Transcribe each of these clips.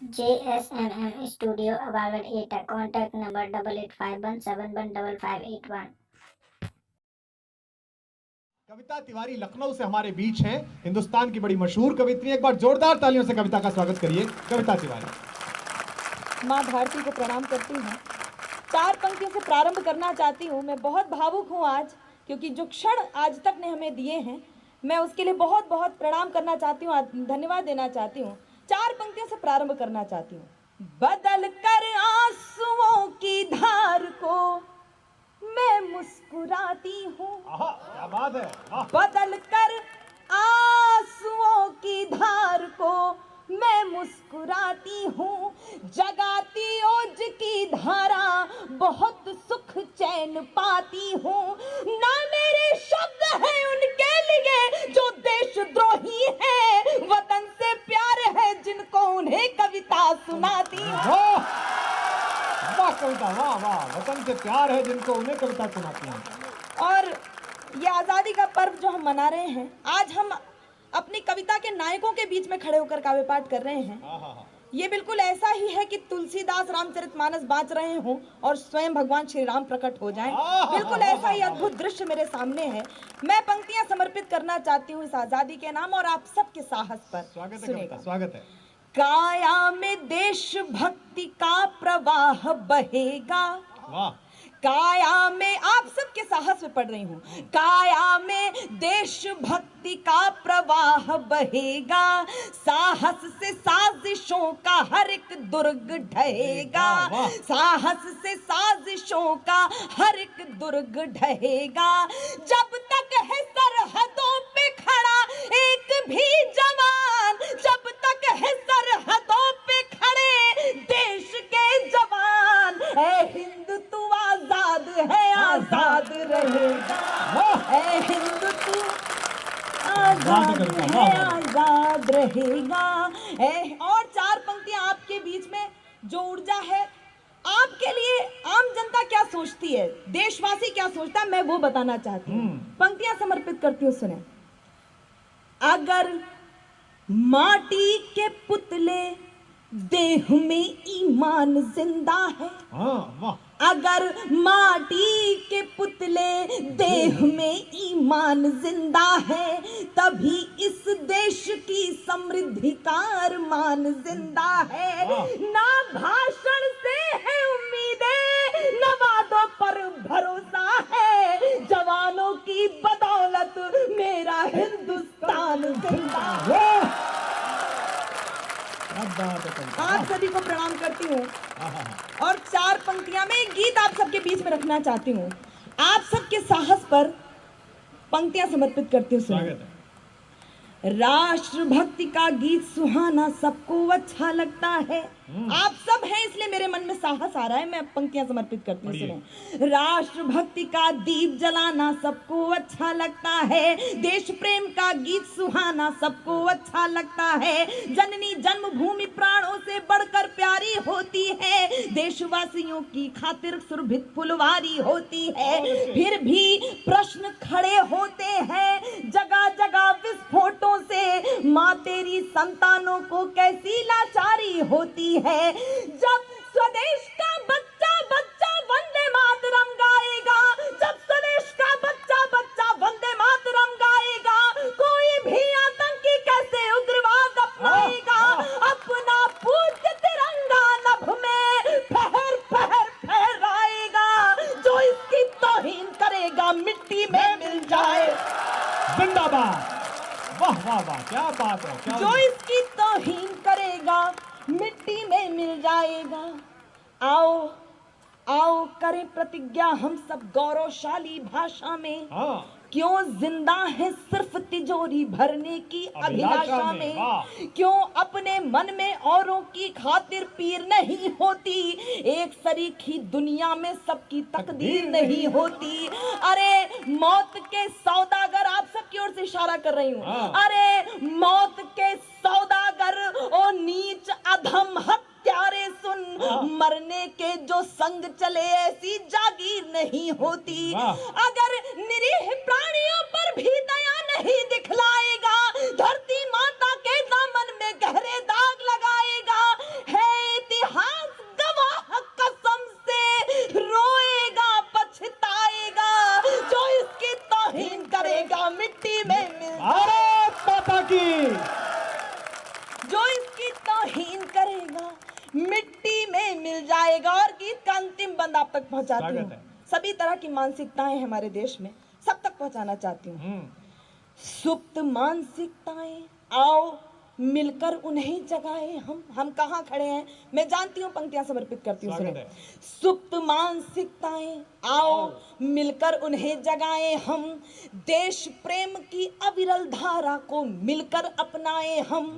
JSMM Studio Awagar Eta. Contact number 8851711581. कविता तिवारी लखनऊ से हमारे बीच हैं, हिंदुस्तान की बड़ी मशहूर कवित्री। एक बार जोरदार तालियों से कविता का स्वागत करिए। कविता तिवारी। माँ भारती को प्रणाम करती हूँ। 4 पंक्तियों से प्रारंभ करना चाहती हूँ। मैं बहुत भावुक हूँ आज, क्योंकि जो क्षण आज तक ने हमें दिए हैं, मैं उसके लिए बहुत बहुत प्रणाम करना चाहती हूँ, धन्यवाद देना चाहती हूँ। 4 पंक्तियों से प्रारंभ करना चाहती हूँ। बदल कर आंसुओं की धार को मैं मुस्कुराती हूँ। क्या बात है। बदल कर आंसुओं की धार को मैं मुस्कुराती हूँ। जगाती ओज की धारा बहुत सुख चैन पाती हूँ। ना मेरे शब्द हैं उनके लिए जो देशद्रोही है, वतन से प्यार है जिनको उन्हें कविता सुनाती हूँ। वाह कविता, वाह वाह। वतन से प्यार है जिनको उन्हें कविता सुनाती हैं। और ये आज़ादी का पर्व जो हम मना रहे हैं, आज हम अपनी कविता के नायकों के बीच में खड़े होकर काव्य पाठ कर रहे हैं। ये बिल्कुल ऐसा ही है कि तुलसीदास रामचरितमानस बाँच रहे हों और स्वयं भगवान श्री राम प्रकट हो जाएं। बिल्कुल ऐसा ही अद्भुत दृश्य मेरे सामने है। मैं पंक्तियां समर्पित करना चाहती हूँ इस आज़ादी के नाम और आप सबके साहस पर। स्वागत है, स्वागत है। काया में देशभक्ति का प्रवाह बहेगा। वाह। काया में, आप सबके साहस में पढ़ रही हूँ। काया में देशभक्ति का प्रवाह बहेगा, साहस से साजिशों का हर एक दुर्ग ढहेगा। साहस से साजिशों का हर एक दुर्ग ढहेगा। जब तक है सरहदों पे खड़ा एक भी जवान, जब तक है सरहदों पे खड़े देश के जवान, ऐ हिंद तू आजाद है, आजाद रहेगा। ऐ हिंद तू आजाद है, आजाद रहेगा। और 4 पंक्तियां आपके बीच में जो ऊर्जा है, आपके लिए आम जनता क्या सोचती है, देशवासी क्या सोचता है, मैं वो बताना चाहती हूँ। पंक्तियां समर्पित करती हूँ, सुने। अगर माटी के पुतले देह में ईमान जिंदा है, अगर माटी के पुतले देह में ईमान जिंदा है, तभी इस देश की समृद्धि का अरमान जिंदा है। ना भाषण से है उम्मीदें, न वादों पर भरोसा है, जवानों की बदौलत मेरा हिंदुस्तान जिंदा है। आप सभी को प्रणाम करती हूँ और 4 पंक्तियां में एक गीत आप सबके बीच में रखना चाहती हूँ। आप सबके साहस पर पंक्तियां समर्पित करती हूँ। राष्ट्रभक्ति का गीत सुहाना सबको अच्छा लगता है। आप सब हैं इसलिए मेरे मन में साहस आ रहा है, मैं पंक्तियां समर्पित करती हूँ। राष्ट्रभक्ति का दीप जलाना सबको अच्छा लगता है, देश प्रेम का गीत सुहाना सबको अच्छा लगता है। जननी जन्मभूमि प्राणों से बढ़कर प्यारी होती है, देशवासियों की खातिर सुरभित फुलवारी होती है। फिर भी प्रश्न खड़े होते हैं जगह जगह विस्फोटों से, माँ तेरी संतानों को कैसी लाचारी होती है। जब स्वदेश का बच्चा बच्चा वंदे मातरम गाएगा, जब स्वदेश का बच्चा बच्चा वंदे मातरम गाएगा, कोई भी आतंकी कैसे उग्रवाद अपनाएगा। अपना पूज्य तिरंगा नभ में फहर फहर फहराएगा, जो इसकी तौहीन करेगा मिट्टी में मिल जाए। जिंदाबाद। वाह वाह वाह, क्या बात है, क्या जो इसकी तौहीन करेगा मिट्टी में मिल जाएगा। आओ आओ करें प्रतिज्ञा हम सब गौरवशाली भाषा में, क्यों जिंदा है सिर्फ तिजोरी भरने की अभिलाषा में, क्यों अपने मन में औरों की खातिर पीर नहीं होती, एक सरीखी दुनिया में सबकी तकदीर नहीं होती। अरे मौत के सौदागर, आप सबकी ओर से इशारा कर रही हूँ, अरे मौत के सौदागर ओ नीच अधम हत्यारे सुन, मरने के जो संग चले ऐसी जागीर नहीं होती। अगर निरीह प्राणियों पर भी दया नहीं दिखलाएगा, धरती माता के दामन में गहरे दाग लगाएगा, मिट्टी में मिल जाएगा। और गीत का अंतिम बंद आप तक पहुंचाती हूँ। सभी तरह की मानसिकताएं हमारे देश में, सब तक पहुंचाना चाहती हूँ। सुप्त मानसिकताएं आओ मिलकर उन्हें जगाए हम कहाँ खड़े हैं, मैं जानती हूँ, पंक्तियां समर्पित करती हूँ। सुने, सुप्त मानसिकताएं आओ मिलकर उन्हें जगाए हम, देश प्रेम की अविरल धारा को मिलकर अपनाए हम।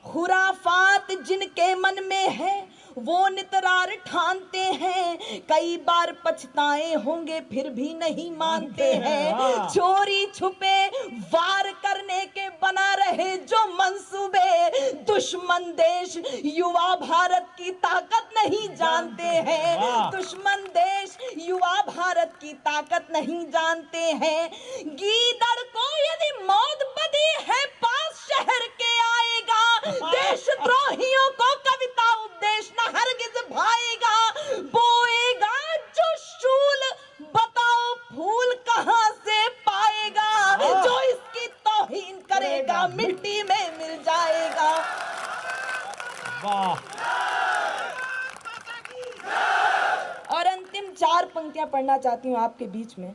खुराफात जिनके मन में है वो नितरार ठानते हैं, कई बार पछताए होंगे फिर भी नहीं मानते हैं। चोरी छुपे वार करने के बना रहे जो मंसूबे, दुश्मन देश युवा भारत की ताकत नहीं जानते हैं। दुश्मन देश युवा भारत की ताकत नहीं जानते हैं। गीदड़ को यदि मौत बदी है पास शहर के आएगा, देशद्रोहियों को कविता उपदेश न हरगिज भाएगा। बोएगा जो शूल बताओ फूल कहां से पाएगा, जो इसकी तौहीन करेगा मिट्टी में मिल जाएगा। वाह। और अंतिम 4 पंक्तियां पढ़ना चाहती हूँ आपके बीच में।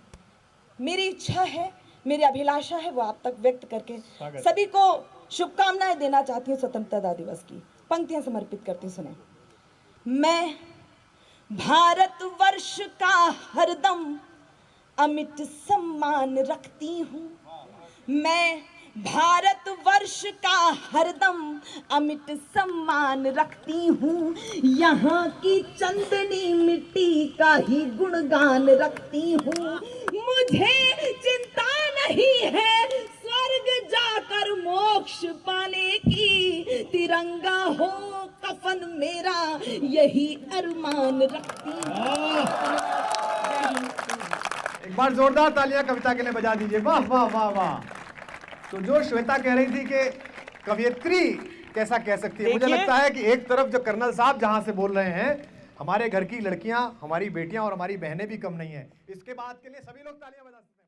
मेरी इच्छा है, मेरी अभिलाषा है वो आप तक व्यक्त करके सभी को शुभकामनाएं देना चाहती हूँ स्वतंत्रता दिवस की। पंक्तियां समर्पित करती हूँ, सुने। मैं भारतवर्ष का हरदम अमिट सम्मान रखती हूँ, मैं भारतवर्ष का हरदम अमिट सम्मान रखती हूँ, यहाँ की चंदनी मिट्टी का ही गुणगान रखती हूँ। मुझे चिंता नहीं है स्वर्ग जाकर मोक्ष पाने की, तिरंगा हो कफन मेरा यही अरमान रखती हूँ। एक बार जोरदार तालियां कविता के लिए बजा दीजिए। वाह वाह वाह वाह। तो जो श्वेता कह रही थी कि कवियत्री कैसा कह सकती है, मुझे लगता है कि एक तरफ जो कर्नल साहब जहां से बोल रहे हैं, हमारे घर की लड़कियां, हमारी बेटियां और हमारी बहनें भी कम नहीं है। इसके बाद के लिए सभी लोग तालियां बजा सकते हैं।